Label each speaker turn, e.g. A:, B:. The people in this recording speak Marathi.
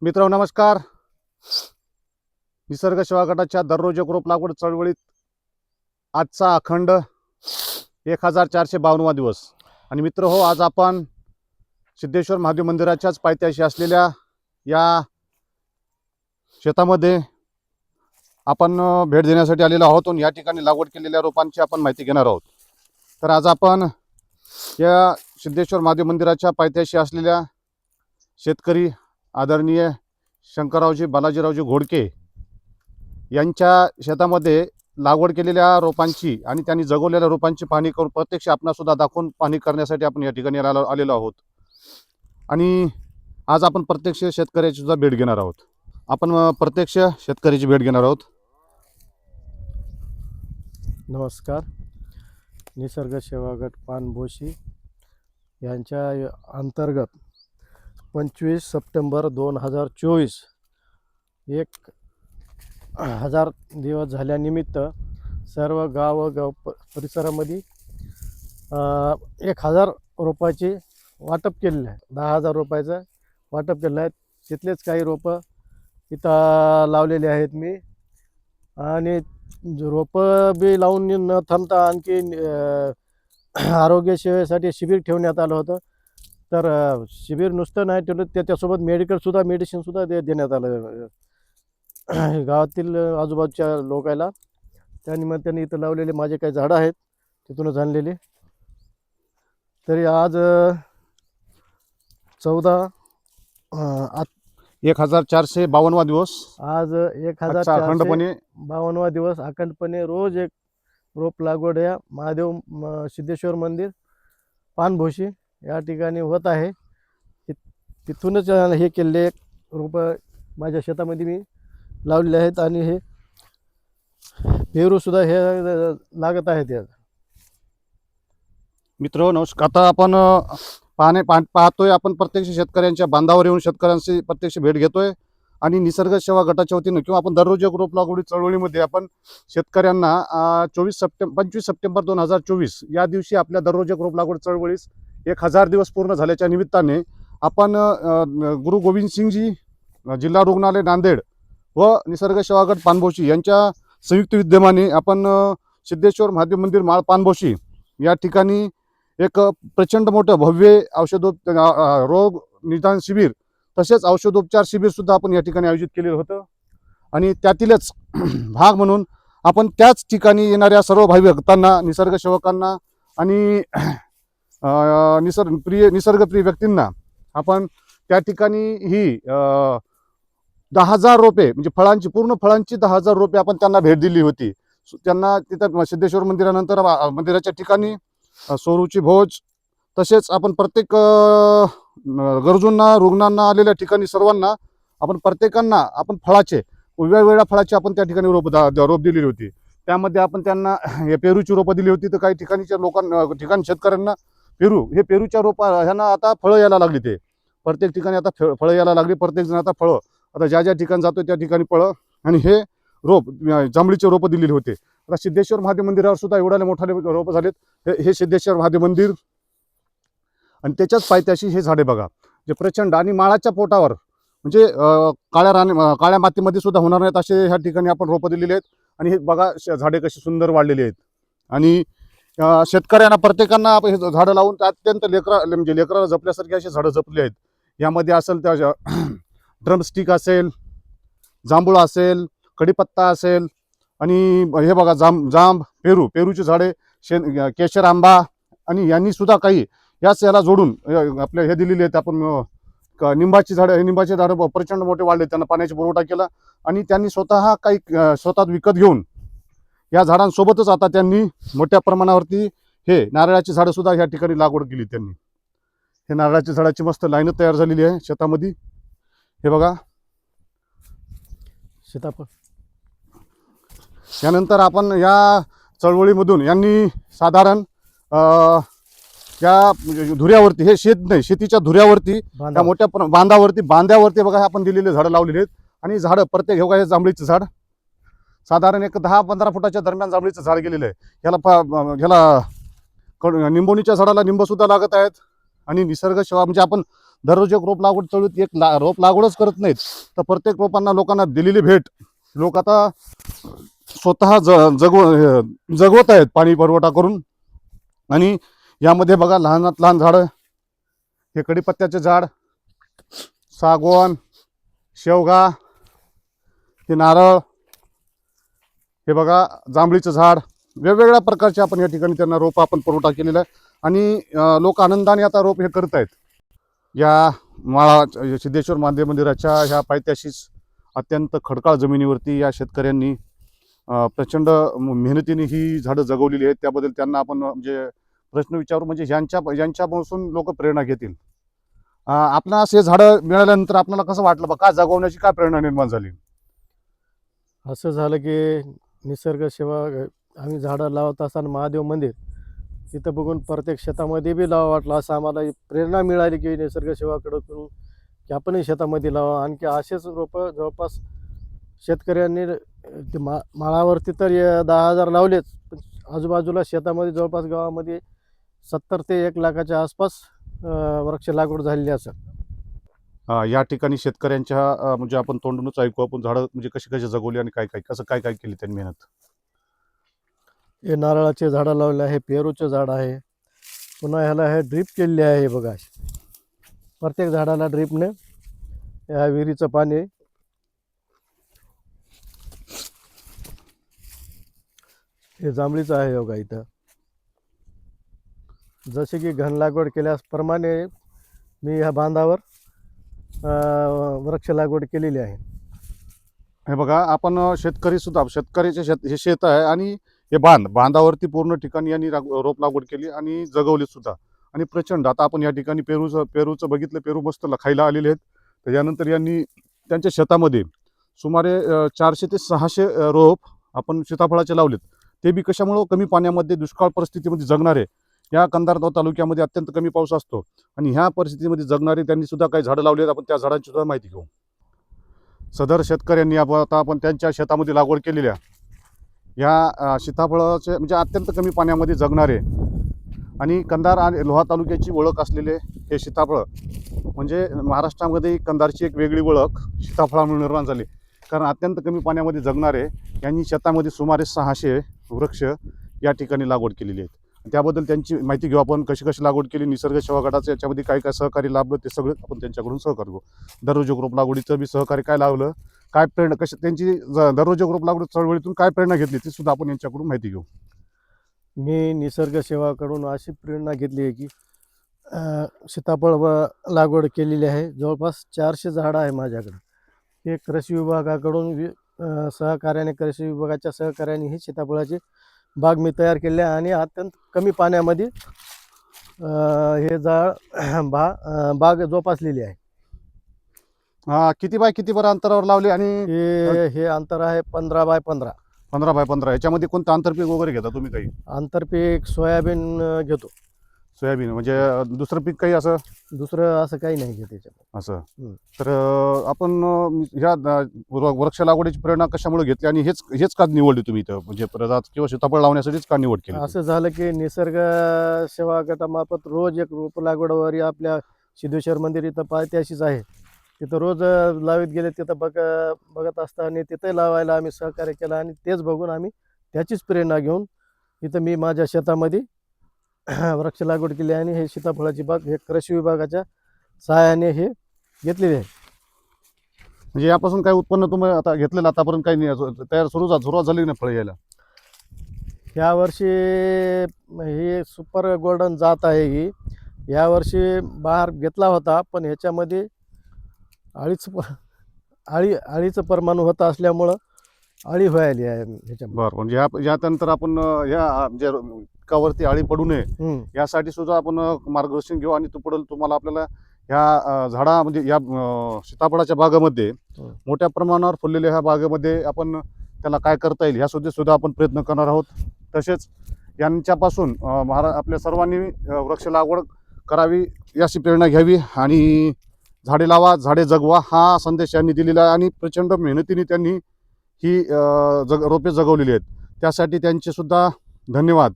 A: मित्र नमस्कार. निसर्ग सेवा गटाच्या दररोज एक रोप लागवड चळवळीत आजचा अखंड 1452वा दिवस. आणि मित्र हो, आज आपण सिद्धेश्वर महादेव मंदिराच्याच पायथ्याशी असलेल्या या शेतामध्ये आपण भेट देण्यासाठी आलेलो आहोत आणि या ठिकाणी लागवड केलेल्या रोपांची आपण माहिती घेणार आहोत. तर आज आपण या सिद्धेश्वर महादेव मंदिराच्या पायथ्याशी असलेल्या शेतकरी आदरणीय शंकररावजी बालाजीरावजी घोडके यांच्या शेतामध्ये लागवड केलेल्या रोपांची आणि त्यांनी जगवलेल्या रोपांची पाहणी करून प्रत्यक्ष आपणासुद्धा दाखवून पाहणी करण्यासाठी आपण या ठिकाणी आलेलो आहोत. आणि आज आपण प्रत्यक्ष शेतकऱ्याची सुद्धा भेट घेणार आहोत. आपण प्रत्यक्ष शेतकऱ्याची भेट घेणार आहोत.
B: नमस्कार. निसर्ग सेवा गट पानभोशी यांच्या अंतर्गत 25 सप्टेंबर 2024 1000 दिवस झाल्यानिमित्त सर्व गाव परिसरामध्ये 1000 रोपाची वाटप केलेलं आहे. 10,000 रोपायचं वाटप केलेलं आहे. तिथलेच काही रोपं इथं लावलेले आहेत मी. आणि रोपं बी लावून न थांबता आणखी आरोग्य सेवेसाठी शिबिर ठेवण्यात आलं होतं. तर शिबिर नुसतं नाही ठेवलं, त्याच्यासोबत मेडिसिनसुद्धा देण्यात आलं गावातील आजूबाजूच्या लोकांना. त्यानिमित्ताने इथं लावलेले माझे काही झाडं आहेत तिथूनच आणलेले. तरी आज
A: 1452वा दिवस.
B: आज 1452वा दिवस अखंडपणे रोज एक रोप लागवड या महादेव सिद्धेश्वर मंदिर पानभोशी या ठिकाणी होत आहे. तिथूनच हे केलेले रोपं माझ्या शेतामध्ये मी लावलेले आहेत. आणि हे पेरूसुद्धा हे लागत आहेत. या
A: मित्र नमस्कार. आता आपण पाहतोय आपण प्रत्यक्ष शेतकऱ्यांच्या बांधावर येऊन शेतकऱ्यांची प्रत्यक्ष भेट घेतोय. आणि निसर्ग सेवा गटाच्या वतीनं किंवा आपण दररोज एक रोप लागवडी चळवळीमध्ये आपण शेतकऱ्यांना 25 सप्टेंबर 2024 या दिवशी आपल्या दररोज एक रोप लागवड चळवळीस 1000 दिवस पूर्ण झाल्याच्या निमित्ताने आपण गुरु गोविंद सिंगजी जिल्हा रुग्णालय नांदेड व निसर्ग सेवा गट पानभोशी यांच्या संयुक्त विद्यमाने आपण सिद्धेश्वर महादेव मंदिर माळ पानभोशी या ठिकाणी एक प्रचंड मोठं भव्य रोग निदान शिबिर तसेच औषधोपचार शिबिर सुद्धा आपण या ठिकाणी आयोजित केलेलं होतं. आणि त्यातीलच भाग म्हणून आपण त्याच ठिकाणी येणाऱ्या सर्व भावी भक्तांना, निसर्ग सेवकांना आणि निसर्गप्रिय व्यक्तींना आपण त्या ठिकाणी ही 10,000 रोपे म्हणजे पूर्ण फळांची 10,000 रोपे आपण त्यांना भेट दिली होती. त्यांना तिथं सिद्धेश्वर मंदिरानंतर मंदिराच्या ठिकाणी सोरूची भोज तसेच आपण प्रत्येक गरजूंना, रुग्णांना आलेल्या ठिकाणी सर्वांना आपण प्रत्येकांना आपण फळाचे वेगवेगळ्या फळाचे आपण त्या ठिकाणी रोप दिलेली होती. त्यामध्ये आपण त्यांना पेरूची रोपं दिली होती. तर काही ठिकाणच्या शेतकऱ्यांना पेरूच्या रोपा ह्यांना आता फळं यायला लागली. ते प्रत्येक ठिकाणी आता फळं यायला लागली. प्रत्येक जण आता फळं आता ज्या ठिकाणी जातो त्या ठिकाणी फळं आणि हे रोप जांभळीचे रोपं दिलेले होते. आता सिद्धेश्वर महादेव मंदिरावर सुद्धा एवढ्याले मोठाले रोपं झालेत. हे सिद्धेश्वर महादेव मंदिर आणि त्याच्याच पायथ्याशी हे झाडे बघा जे प्रचंड आणि माळाच्या पोटावर म्हणजे काळ्या मातीमध्ये सुद्धा होणार नाहीत असे ह्या ठिकाणी आपण रोपं दिलेले आहेत. आणि हे बघा झाडे कशी सुंदर वाढलेली आहेत. आणि शेतकऱ्यांना प्रत्येकांना हे झाडं लावून अत्यंत लेकराला जपल्यासारखे असे झाडं जपले आहेत. यामध्ये असेल त्या ड्रमस्टिक असेल, जांभूळ असेल, कडीपत्ता असेल आणि हे बघा पेरूची झाडे, केशर आंबा आणि यांनी सुद्धा काही याला जोडून आपले हे दिलेले आहेत. आपण निंबाची झाडं प्रचंड मोठे वाढले. त्यांना पाण्याचा पुरवठा केला आणि त्यांनी स्वतः विकत घेऊन या झाडांसोबतच आता त्यांनी मोठ्या प्रमाणावरती हे नारळाची झाडं सुद्धा ह्या ठिकाणी लागवड केली. त्यांनी हे नारळाच्या झाडाची मस्त लाईन तयार झालेली आहे शेतामध्ये. हे बघा
B: सीताफळ.
A: यानंतर आपण या चळवळीमधून यांनी साधारण या धुऱ्यावरती हे शेत नाही शेतीच्या धुऱ्यावरती त्या मोठ्या बांध्यावरती बघा आपण दिलेले झाडं लावलेले आहेत. आणि झाडं प्रत्येक हे जांभळीचं झाड साधारण एक 10-15 फुटाच्या दरम्यान जांभळीचं झाड गेलेलं आहे. ह्याला निंबोणीच्या झाडाला निंब सुद्धा लागत आहेत. आणि निसर्ग सेवा म्हणजे आपण दररोज एक रोप लागवड चळवळीत एक रोप लागवडच करत नाहीत, तर प्रत्येक लोकांना दिलेली भेट लोक आता स्वतः जगवत आहेत पाणी पुरवठा करून. आणि यामध्ये बघा लहानात लहान झाडं, हे कडीपत्त्याचे झाड, सागवान, शेवगा, हे नारळ, हे बघा जांभळीचं झाड, वेगवेगळ्या प्रकारचे आपण या ठिकाणी त्यांना रोप आपण पुरवठा केलेला आहे. आणि लोक आनंदाने आता रोप हे करत आहेत. या माळा सिद्धेश्वर महादेव मंदिराच्या ह्या पायथ्याशीच अत्यंत खडकाळ जमिनीवरती या शेतकऱ्यांनी प्रचंड मेहनतीने ही झाडं जगवलेली आहेत. त्याबद्दल त्यांना आपण म्हणजे प्रश्न विचारू, म्हणजे यांच्यापासून लोक प्रेरणा घेतील. आपणास हे झाडं मिळाल्यानंतर आपल्याला कसं वाटलं, का जगवण्याची काय प्रेरणा निर्माण झाली?
B: असं झालं की निसर्ग सेवा आम्ही झाडं लावत असताना महादेव मंदिर तिथं बघून प्रत्येक शेतामध्ये बी लावा वाटलं, असं आम्हाला प्रेरणा मिळाली की निसर्ग सेवाकडं करून की आपणही शेतामध्ये लावा. आणखी असेच रोपं जवळपास शेतकऱ्यांनी ते माळावरती तर 10,000 लावलेच, पण आजूबाजूला शेतामध्ये जवळपास गावामध्ये 70 ते 1 लाखाच्या आसपास वृक्ष लागवड झालेली असं.
A: या ठिकाणी शेतकऱ्यांच्या म्हणजे आपण तोंडूनच ऐकू आपण झाडं म्हणजे कशी कशी जगवली आणि काय काय कसं काय काय केली त्यांनी मेहनत.
B: हे नारळाचे झाडं लावले आहे, पेरूचे झाड आहे, पुन्हा ह्याला हे ड्रीप केलेली आहे बघा. प्रत्येक झाडाला ड्रीपने या विहिरीचं पाणी हे जांभळीचं आहे बघा. इथं जसे की घन लागवड केल्याप्रमाणे मी ह्या बांधावर वृक्ष लागवड केलेली आहे.
A: हे बघा आपण शेतकऱ्याचे हे शेत आहे आणि हे बांधावरती पूर्ण ठिकाणी यांनी रोप लागवड केली आणि जगवली सुद्धा. आणि प्रचंड आता आपण या ठिकाणी पेरूचं बघितलं, पेरू मस्त खायला आलेले आहेत. त्याच्यानंतर यांनी त्यांच्या शेतामध्ये सुमारे 400 ते 600 रोप आपण सीताफळाचे लावलेत. ते बी कशामुळं, कमी पाण्यामध्ये दुष्काळ परिस्थितीमध्ये जगणारे, या कंधार तालुक्यामध्ये अत्यंत कमी पाऊस असतो आणि ह्या परिस्थितीमध्ये जगणारे त्यांनी सुद्धा काही झाडं लावली आहेत. आपण त्या झाडांची सुद्धा माहिती घेऊ. सदर शेतकऱ्यांनी आता आपण त्यांच्या शेतामध्ये लागवड केलेल्या या सीताफळाचे म्हणजे अत्यंत कमी पाण्यामध्ये जगणारे आणि कंधार आणि लोहा तालुक्याची ओळख असलेले हे सीताफळ, म्हणजे महाराष्ट्रामध्ये कंधारची एक वेगळी ओळख सीताफळामुळे निर्माण झाली. कारण अत्यंत कमी पाण्यामध्ये जगणारे यांनी शेतामध्ये सुमारे 600 वृक्ष या ठिकाणी लागवड केलेली आहेत. त्याबद्दल त्यांची माहिती घेऊ आपण, कशी कशी लागवड केली, निसर्ग सेवा गटाचं याच्यामध्ये काय काय सहकार्य लाभलं ते सगळं आपण त्यांच्याकडून सहकार्य घेऊ. दररोज रोप लागवडीचं बी सहकार्य काय लावलं, काय प्रेरणा, कशी त्यांची दररोज रोप लागवड चळवळीतून काय प्रेरणा घेतली ती सुद्धा आपण यांच्याकडून माहिती घेऊ.
B: मी निसर्ग सेवाकडून अशी प्रेरणा घेतली आहे की सीताफळ लागवड केलेली आहे. जवळपास 400 झाडं आहे माझ्याकडे. हे कृषी विभागाकडून सहकार्याने, कृषी विभागाच्या सहकार्याने ही सीताफळाची बाग मी तयार केली आहे आणि अत्यंत कमी पाण्यामध्ये हे बाग जोपासलेली आहे.
A: किती बाय किती बरं अंतरावर लावले? आणि
B: हे अंतर आहे 15 बाय 15.
A: 15 बाय 15. याच्यामध्ये कोणतं आंतरपीक वगैरे घेता तुम्ही? काही
B: आंतरपीक सोयाबीन घेतो.
A: सोयाबीन म्हणजे दुसरं पीक काही असं?
B: दुसरं असं काही नाही घेत याच्यात
A: असं. तर आपण ह्या वृक्ष लागवडीची प्रेरणा कशामुळे घेतली आणि हेच का निवडली तुम्ही इथं, म्हणजे प्रजात किंवा सीताफळ लावण्यासाठीच का निवड केली?
B: असं झालं की निसर्ग सेवा गटामार्फत रोज एक रोप लागवडवारी आपल्या सिद्धेश्वर मंदिर इथं पायथ्याशीच आहे, तिथं रोज लावित गेले. तिथं बघत असताना तिथं लावायला आम्ही सहकार्य केलं आणि तेच बघून आम्ही त्याचीच प्रेरणा घेऊन इथं मी माझ्या शेतामध्ये वृक्ष लागवड केली आणि हे सीताफळाची बाग हे कृषी विभागाच्या सहाय्याने हे घेतलेले आहे.
A: म्हणजे यापासून काही उत्पन्न तुम्ही आता घेतलेलं आतापर्यंत काही नाही, तयार सुरुवात झाली नाही फळ यायला?
B: यावर्षी ही सुपर गोल्डन जात आहे. ही यावर्षी बहार घेतला होता, पण ह्याच्यामध्ये अळीचं प्रमाण होत असल्यामुळं अळी व्हायली आहे ह्याच्यामध्ये.
A: बरं, म्हणजे यानंतर आपण या म्हणजे पिकावरती अळी पडू नये यासाठी सुद्धा आपण मार्गदर्शन घेऊ आणि तुम्हाला आपल्याला ह्या झाडा म्हणजे या सीताफळाच्या बागेमध्ये मोठ्या प्रमाणावर फुललेल्या ह्या बागेमध्ये आपण त्याला काय करता येईल ह्या सुद्धा आपण प्रयत्न करणार आहोत. तसेच यांच्यापासून आपल्या सर्वांनी वृक्ष लागवड करावी याची प्रेरणा घ्यावी आणि झाडे लावा, झाडे जगवा हा संदेश यांनी दिलेला आहे आणि प्रचंड मेहनतीने त्यांनी ही रोपे जगवलेली आहेत. त्यासाठी त्यांचे सुद्धा धन्यवाद.